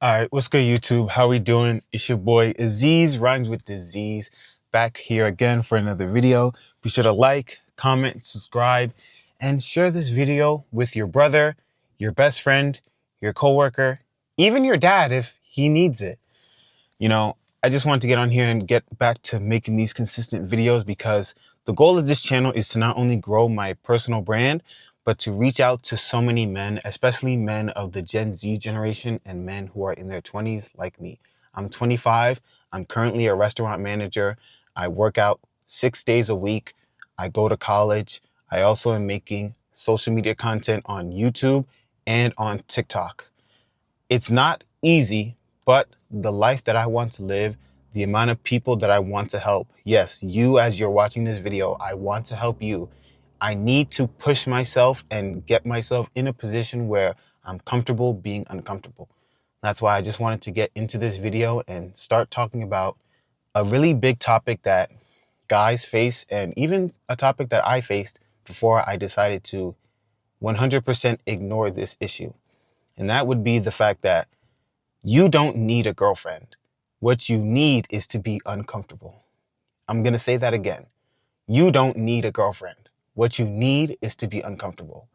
All right, what's good, YouTube? How we doing? It's your boy Aziz, rhymes with disease, back here again for another video. Be sure to like, comment, subscribe, and share this video with your brother, your best friend, your coworker, even your dad if he needs it. You know, I just wanted to get on here and get back to making these consistent videos because the goal of this channel is to not only grow my personal brand, but to reach out to so many men, especially men of the Gen Z generation and men who are in their 20s like me. I'm 25. I'm currently a restaurant manager. I work out 6 days a week. I go to college. I also am making social media content on YouTube and on TikTok. It's not easy, but the life that I want to live, the amount of people that I want to help. Yes, you as you're watching this video, I want to help you. I need to push myself and get myself in a position where I'm comfortable being uncomfortable. That's why I just wanted to get into this video and start talking about a really big topic that guys face and even a topic that I faced before I decided to 100% ignore this issue. And that would be the fact that you don't need a girlfriend. What you need is to be uncomfortable. I'm going to say that again. You don't need a girlfriend. What you need is to be uncomfortable.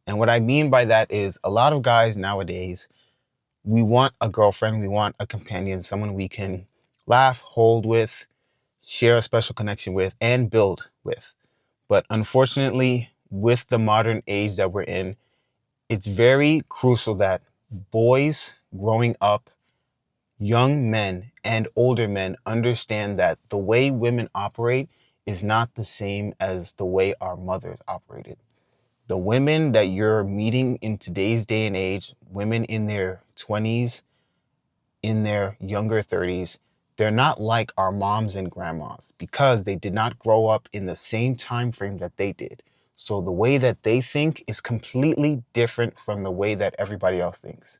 And what I mean by that is a lot of guys nowadays, we want a girlfriend, we want a companion, someone we can laugh, hold with, share a special connection with, and build with. But unfortunately, with the modern age that we're in, it's very crucial that boys growing up, young men and older men, understand that the way women operate is not the same as the way our mothers operated. The women that you're meeting in today's day and age, women in their 20s, in their younger 30s, they're not like our moms and grandmas because they did not grow up in the same time frame that they did. So the way that they think is completely different from the way that everybody else thinks.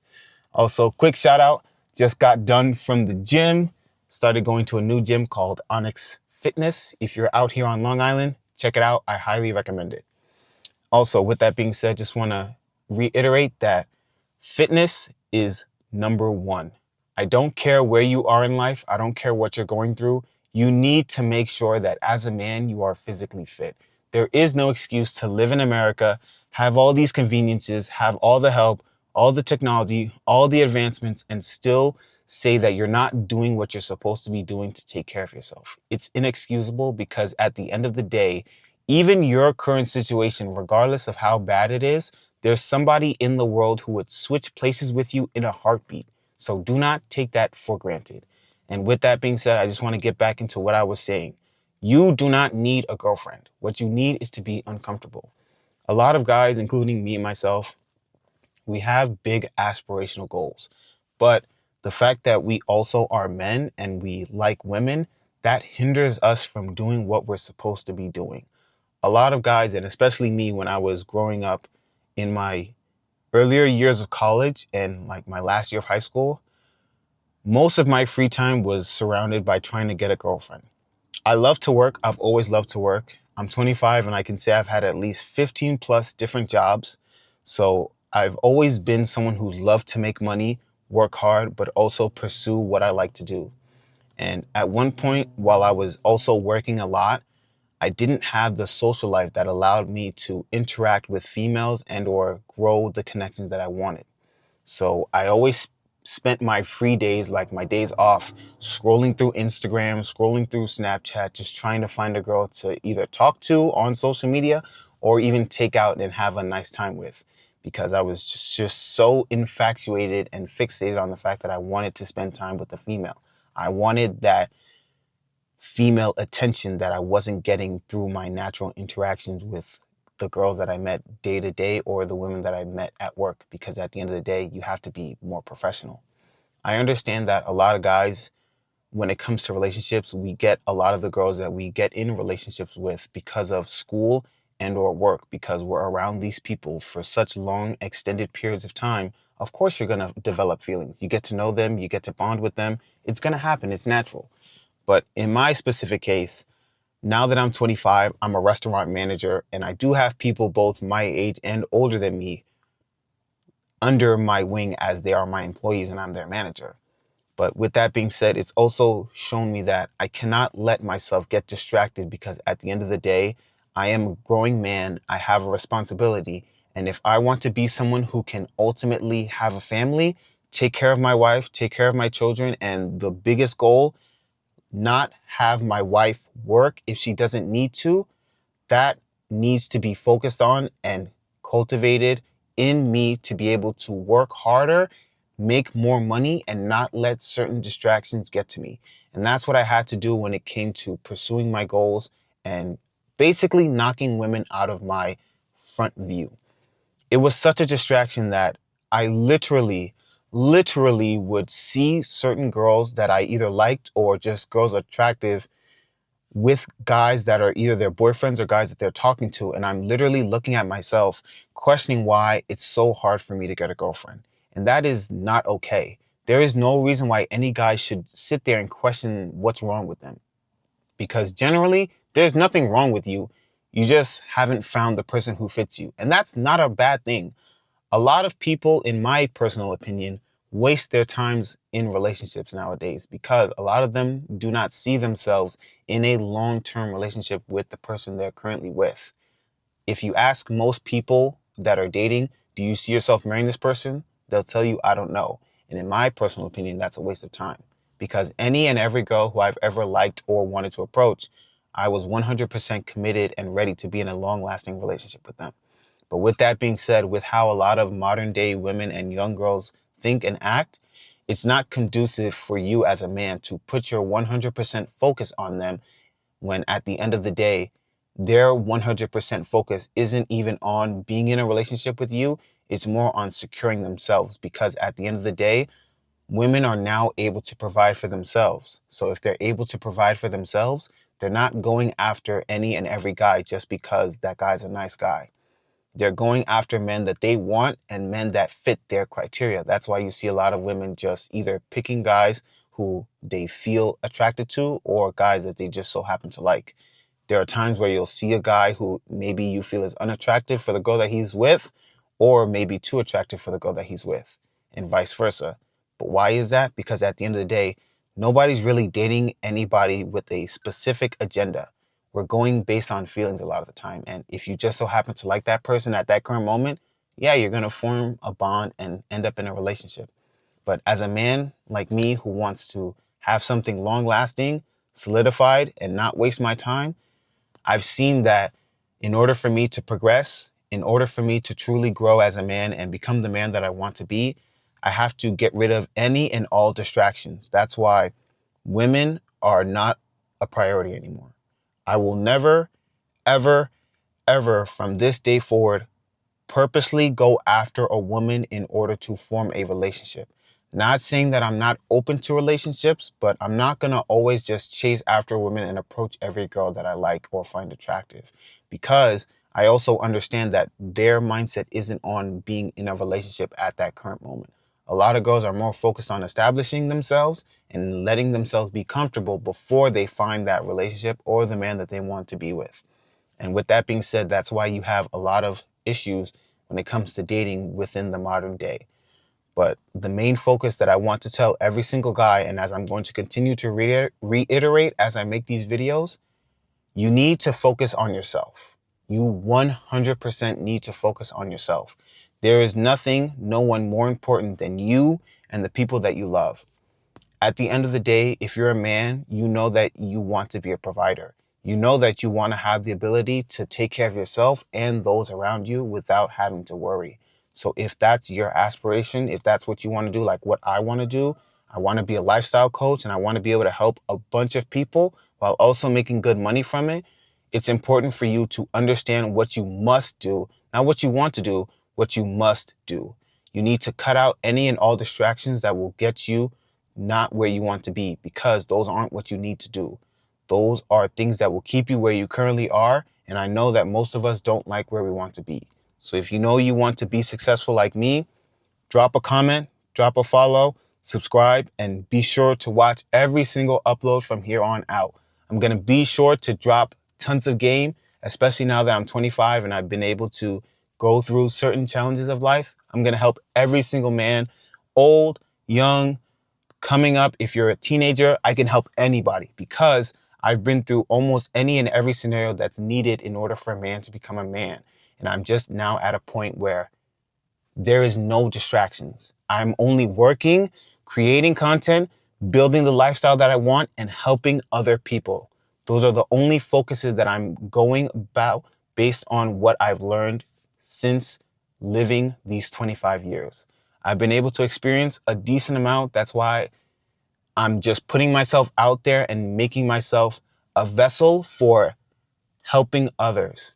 Also, quick shout out, just got done from the gym, started going to a new gym called Onyx Fitness. If you're out here on Long Island, check it out. I highly recommend it. Also, with that being said, just want to reiterate that fitness is number one. I don't care where you are in life. I don't care what you're going through. You need to make sure that as a man, you are physically fit. There is no excuse to live in America, have all these conveniences, have all the help, all the technology, all the advancements, and still say that you're not doing what you're supposed to be doing to take care of yourself. It's inexcusable because at the end of the day, even your current situation, regardless of how bad it is, there's somebody in the world who would switch places with you in a heartbeat. So do not take that for granted. And with that being said, I just want to get back into what I was saying. You do not need a girlfriend. What you need is to be uncomfortable. A lot of guys, including me and myself, we have big aspirational goals. But the fact that we also are men and we like women, that hinders us from doing what we're supposed to be doing. A lot of guys, and especially me when I was growing up in my earlier years of college and like my last year of high school, most of my free time was surrounded by trying to get a girlfriend. I love to work. I've always loved to work. I'm 25 and I can say I've had at least 15 plus different jobs. So I've always been someone who's loved to make money, work hard, but also pursue what I like to do. And at one point, while I was also working a lot, I didn't have the social life that allowed me to interact with females and or grow the connections that I wanted. So I always spent my free days, like my days off, scrolling through Instagram, scrolling through Snapchat, just trying to find a girl to either talk to on social media or even take out and have a nice time with. Because I was just so infatuated and fixated on the fact that I wanted to spend time with a female. I wanted that female attention that I wasn't getting through my natural interactions with the girls that I met day to day or the women that I met at work, because at the end of the day, you have to be more professional. I understand that a lot of guys, when it comes to relationships, we get a lot of the girls that we get in relationships with because of school and or work, because we're around these people for such long, extended periods of time. Of course, you're going to develop feelings. You get to know them, you get to bond with them. It's going to happen. It's natural. But in my specific case, now that I'm 25, I'm a restaurant manager and I do have people both my age and older than me under my wing as they are my employees and I'm their manager. But with that being said, it's also shown me that I cannot let myself get distracted because at the end of the day, I am a growing man. I have a responsibility. And if I want to be someone who can ultimately have a family, take care of my wife, take care of my children, and the biggest goal, not have my wife work if she doesn't need to, that needs to be focused on and cultivated in me to be able to work harder, make more money, and not let certain distractions get to me. And that's what I had to do when it came to pursuing my goals and basically knocking women out of my front view. It was such a distraction that I literally would see certain girls that I either liked or just girls attractive with guys that are either their boyfriends or guys that they're talking to. And I'm literally looking at myself, questioning why it's so hard for me to get a girlfriend. And that is not okay. There is no reason why any guy should sit there and question what's wrong with them. Because generally, there's nothing wrong with you. You just haven't found the person who fits you. And that's not a bad thing. A lot of people, in my personal opinion, waste their times in relationships nowadays because a lot of them do not see themselves in a long-term relationship with the person they're currently with. If you ask most people that are dating, do you see yourself marrying this person? They'll tell you, I don't know. And in my personal opinion, that's a waste of time because any and every girl who I've ever liked or wanted to approach, I was 100% committed and ready to be in a long-lasting relationship with them. But with that being said, with how a lot of modern day women and young girls think and act, it's not conducive for you as a man to put your 100% focus on them when at the end of the day, their 100% focus isn't even on being in a relationship with you. It's more on securing themselves because at the end of the day, women are now able to provide for themselves. So if they're able to provide for themselves, they're not going after any and every guy just because that guy's a nice guy. They're going after men that they want and men that fit their criteria. That's why you see a lot of women just either picking guys who they feel attracted to or guys that they just so happen to like. There are times where you'll see a guy who maybe you feel is unattractive for the girl that he's with, or maybe too attractive for the girl that he's with, and vice versa. But why is that? Because at the end of the day, nobody's really dating anybody with a specific agenda. We're going based on feelings a lot of the time. And if you just so happen to like that person at that current moment, yeah, you're going to form a bond and end up in a relationship. But as a man like me who wants to have something long lasting, solidified, and not waste my time, I've seen that in order for me to progress, in order for me to truly grow as a man and become the man that I want to be, I have to get rid of any and all distractions. That's why women are not a priority anymore. I will never, ever, ever from this day forward purposely go after a woman in order to form a relationship. Not saying that I'm not open to relationships, but I'm not going to always just chase after women and approach every girl that I like or find attractive because I also understand that their mindset isn't on being in a relationship at that current moment. A lot of girls are more focused on establishing themselves and letting themselves be comfortable before they find that relationship or the man that they want to be with. And with that being said, that's why you have a lot of issues when it comes to dating within the modern day. But the main focus that I want to tell every single guy, and as I'm going to continue to reiterate as I make these videos, you need to focus on yourself. You 100% need to focus on yourself. There is nothing, no one more important than you and the people that you love. At the end of the day, if you're a man, you know that you want to be a provider. You know that you want to have the ability to take care of yourself and those around you without having to worry. So if that's your aspiration, if that's what you want to do, like what I want to do, I want to be a lifestyle coach and I want to be able to help a bunch of people while also making good money from it. It's important for you to understand what you must do, not what you want to do, what you must do. You need to cut out any and all distractions that will get you not where you want to be because those aren't what you need to do. Those are things that will keep you where you currently are. And I know that most of us don't like where we want to be. So if you know you want to be successful like me, drop a comment, drop a follow, subscribe, and be sure to watch every single upload from here on out. I'm going to be sure to drop tons of game, especially now that I'm 25 and I've been able to go through certain challenges of life. I'm going to help every single man, old, young, coming up. If you're a teenager, I can help anybody because I've been through almost any and every scenario that's needed in order for a man to become a man. And I'm just now at a point where there is no distractions. I'm only working, creating content, building the lifestyle that I want, and helping other people. Those are the only focuses that I'm going about based on what I've learned since living these 25 years. I've been able to experience a decent amount. That's why I'm just putting myself out there and making myself a vessel for helping others.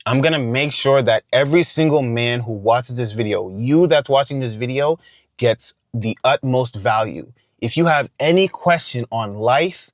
I'm going to make sure that every single man who watches this video, you that's watching this video, gets the utmost value. If you have any question on life,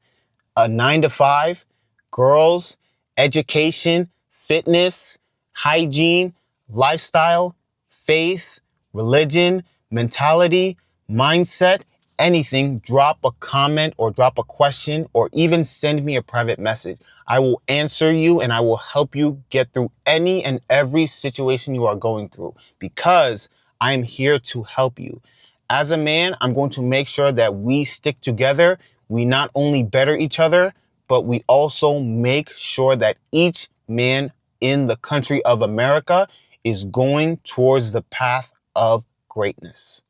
a 9 to 5, girls, education, fitness, hygiene, lifestyle, faith, religion, mentality, mindset, anything, drop a comment or drop a question or even send me a private message. I will answer you and I will help you get through any and every situation you are going through because I am here to help you. As a man, I'm going to make sure that we stick together. We not only better each other, but we also make sure that each man in the country of America is going towards the path of greatness.